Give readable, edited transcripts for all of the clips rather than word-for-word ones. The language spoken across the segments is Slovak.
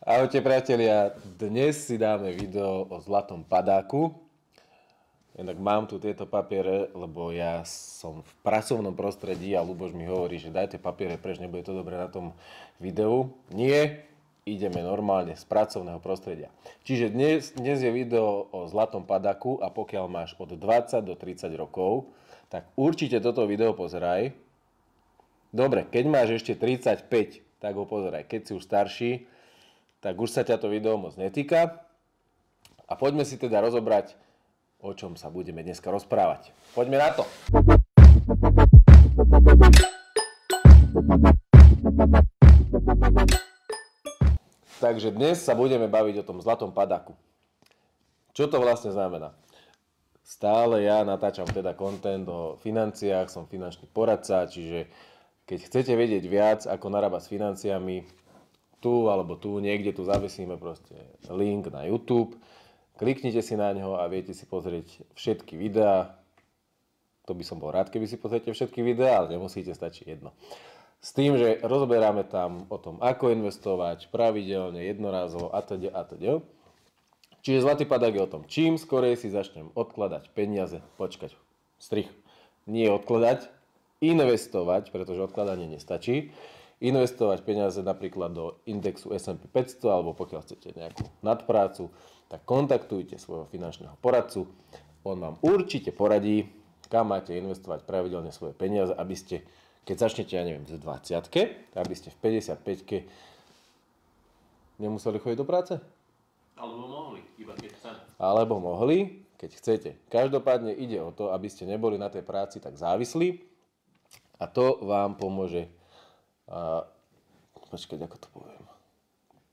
Ahojte priatelia, dnes si dáme video o zlatom padáku. Inak mám tu tieto papiere, lebo ja som v pracovnom prostredí a Luboš mi hovorí, že dajte papiere preč, nebude to dobre na tom videu. Nie, ideme normálne z pracovného prostredia. Čiže dnes je video o zlatom padáku a pokiaľ máš od 20 do 30 rokov, tak určite toto video pozeraj. Dobre, keď máš ešte 35, tak ho pozeraj. Keď si už starší, tak už sa ťa to video moc netýka. A poďme si teda rozobrať, o čom sa budeme dneska rozprávať. Poďme na to. Takže dnes sa budeme baviť o tom zlatom padáku. Čo to vlastne znamená? Stále ja natáčam teda content o financiách, som finančný poradca, čiže keď chcete vedieť viac, ako narábať s financiami, tu alebo tu, niekde tu zavesíme proste link na YouTube. Kliknite si na ňo a viete si pozrieť všetky videá. To by som bol rád, keby si pozriete všetky videá, ale nemusíte, stačí jedno. S tým, že rozoberáme tam o tom, ako investovať pravidelne, jednorázovo atď. Čiže zlatý padák je o tom, čím skorej si začnem odkladať peniaze, strich, nie odkladať, investovať, pretože odkladanie nestačí. Investovať peniaze napríklad do indexu S&P 500 alebo pokiaľ chcete nejakú nadprácu, tak kontaktujte svojho finančného poradcu. On vám určite poradí, kam máte investovať pravidelne svoje peniaze, aby ste, keď začnete, ja neviem, z 20-ke, aby ste v 55-ke nemuseli chodiť do práce? Alebo mohli, iba keď chcete. Alebo mohli, keď chcete. Každopádne ide o to, aby ste neboli na tej práci tak závislí, a to vám pomôže, ako to poviem,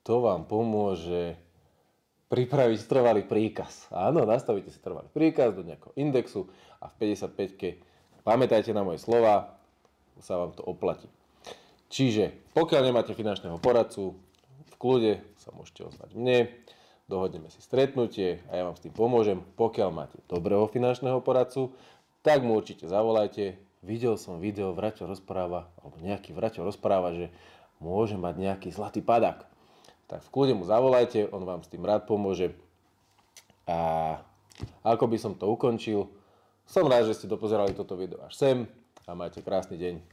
to vám pomôže pripraviť trvalý príkaz. Áno, nastavíte si trvalý príkaz do nejakého indexu a v 55-ke, pamätajte na moje slova, sa vám to oplatí. Čiže, pokiaľ nemáte finančného poradcu, v kľude sa môžete ozvať mne, dohodneme si stretnutie a ja vám s tým pomôžem. Pokiaľ máte dobrého finančného poradcu, tak mu určite zavolajte. Videl som video, Vraťo rozpráva, alebo nejaký Vraťo rozpráva, že môže mať nejaký zlatý padák. Tak v kľude mu zavolajte, on vám s tým rád pomôže. A ako by som to ukončil, som rád, že ste dopozerali toto video až sem a majte krásny deň.